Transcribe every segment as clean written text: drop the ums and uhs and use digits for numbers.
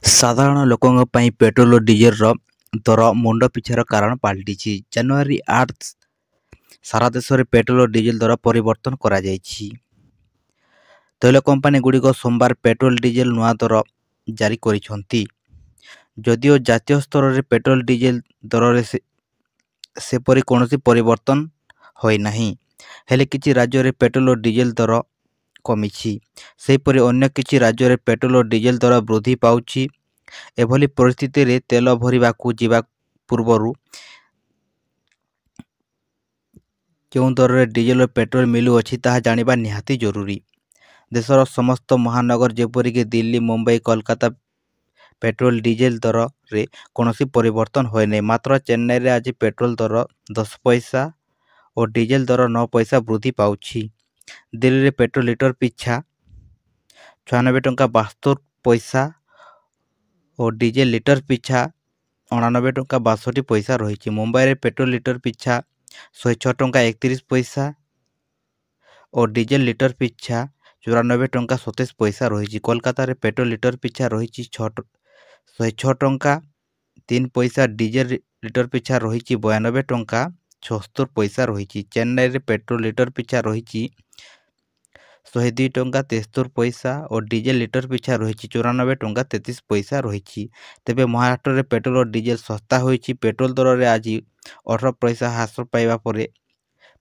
ସାଧାରଣ ଲୋକଙ୍କ ପାଇଁ ପେଟ୍ରୋଲ ଓ ଡିଜେଲର ଦର ମୁଣ୍ଡ ପିଛାର କାରଣ ପାଲଟିଛି। ଜାନୁଆରୀ 8 ସାରା ଦେଶରେ ପେଟ୍ରୋଲ ଓ ଡିଜେଲ ଦର ପରିବର୍ତ୍ତନ କରାଯାଇଛି। ତୈଳ କମ୍ପାନୀଗୁଡ଼ିକ ସୋମବାର ପେଟ୍ରୋଲ ଡିଜେଲ ନୂଆ ଦର ଜାରି କରିଛନ୍ତି। ଯଦିଓ ଜାତୀୟ ସ୍ତରରେ ପେଟ୍ରୋଲ ଡିଜେଲ ଦରରେ ସେପରି କୌଣସି ପରିବର୍ତ୍ତନ ହୋଇନାହିଁ, ହେଲେ କିଛି ରାଜ୍ୟରେ ପେଟ୍ରୋଲ ଓ ଡିଜେଲ ଦର କମିଛି। ସେହିପରି ଅନ୍ୟ କିଛି ରାଜ୍ୟରେ ପେଟ୍ରୋଲ ଓ ଡିଜେଲ ଦର ବୃଦ୍ଧି ପାଉଛି। ଏଭଳି ପରିସ୍ଥିତିରେ ତେଲ ଭରିବାକୁ ଯିବା ପୂର୍ବରୁ କେଉଁ ଦରରେ ଡିଜେଲ ଓ ପେଟ୍ରୋଲ ମିଳୁଅଛି ତାହା ଜାଣିବା ନିହାତି ଜରୁରୀ। ଦେଶର ସମସ୍ତ ମହାନଗର ଯେପରିକି ଦିଲ୍ଲୀ, ମୁମ୍ବାଇ, କୋଲକାତା ପେଟ୍ରୋଲ ଡିଜେଲ ଦରରେ କୌଣସି ପରିବର୍ତ୍ତନ ହୋଇନାହିଁ। ମାତ୍ର ଚେନ୍ନାଇରେ ଆଜି ପେଟ୍ରୋଲ ଦର 10 ପଇସା ଓ ଡିଜେଲ ଦର 9 ପଇସା ବୃଦ୍ଧି ପାଉଛି। ଦିଲ୍ଲୀରେ ପେଟ୍ରୋଲ ଲିଟର ପିଛା 96 ଟଙ୍କା 72 ପଇସା ଓ ଡିଜେଲ ଲିଟର ପିଛା 89 ଟଙ୍କା 62 ପଇସା ରହିଛି। ମୁମ୍ବାଇରେ ପେଟ୍ରୋଲ ଲିଟର ପିଛା 106 ଟଙ୍କା 31 ପଇସା ଓ ଡିଜେଲ ଲିଟର ପିଛା 94 ଟଙ୍କା 27 ପଇସା ରହିଛି। କୋଲକାତାରେ ପେଟ୍ରୋଲ ଲିଟର ପିଛା ରହିଛି 106 ଟଙ୍କା 3 ପଇସା, ଡିଜେଲ ଲିଟର ପିଛା ରହିଛି 92 ଟଙ୍କା 76 ପଇସା ରହିଛି। ଚେନ୍ନାଇରେ ପେଟ୍ରୋଲ ଲିଟର ପିଛା ରହିଛି 102 ଟଙ୍କା 73 ପଇସା ଓ ଡିଜେଲ ଲିଟର ପିଛା ରହିଛି 94 ଟଙ୍କା 33 ପଇସା ରହିଛି। ତେବେ ମହାରାଷ୍ଟ୍ରରେ ପେଟ୍ରୋଲ ଓ ଡିଜେଲ ଶସ୍ତା ହୋଇଛି। ପେଟ୍ରୋଲ ଦରରେ ଆଜି 18 ପଇସା ହ୍ରାସ ପାଇବା ପରେ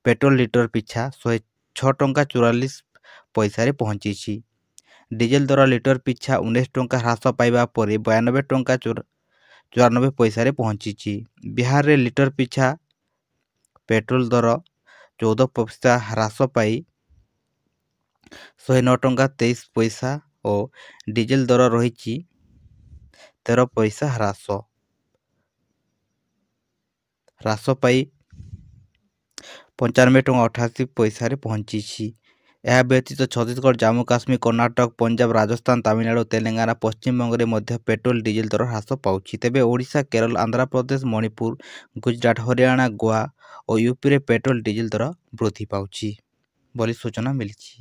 ପେଟ୍ରୋଲ ଲିଟର ପିଛା 106 ଟଙ୍କା 44 ପଇସାରେ ପହଞ୍ଚିଛି। ଡିଜେଲ ଦର ଲିଟର ପିଛା 19 ଟଙ୍କା ହ୍ରାସ ପାଇବା ପରେ 92 ଟଙ୍କା 94 ପଇସାରେ ପହଞ୍ଚିଛି। ବିହାରରେ ଲିଟର ପିଛା ପେଟ୍ରୋଲ ଦର 14 ପଇସା ହ୍ରାସ ପାଇ 109 ଟଙ୍କା 23 ପଇସା ଓ ଡିଜେଲ ଦର ରହିଛି 13 ପଇସା ହ୍ରାସ ପାଇ 95 ଟଙ୍କା 88 ପଇସାରେ ପହଞ୍ଚିଛି। ଏହା ବ୍ୟତୀତ ଛତିଶଗଡ଼, ଜାମ୍ମୁ କାଶ୍ମୀର, କର୍ଣ୍ଣାଟକ, ପଞ୍ଜାବ, ରାଜସ୍ଥାନ, ତାମିଲନାଡୁ, ତେଲେଙ୍ଗାନା, ପଶ୍ଚିମବଙ୍ଗରେ ମଧ୍ୟ ପେଟ୍ରୋଲ ଡିଜେଲ ଦର ହ୍ରାସ ପାଉଛି। ତେବେ ଓଡ଼ିଶା, କେରଳ, ଆନ୍ଧ୍ରପ୍ରଦେଶ, ମଣିପୁର, ଗୁଜରାଟ, ହରିୟାଣା, ଗୋଆ ଓ ୟୁପିରେ ପେଟ୍ରୋଲ ଡିଜେଲ ଦର ବୃଦ୍ଧି ପାଉଛି ବୋଲି ସୂଚନା ମିଳିଛି।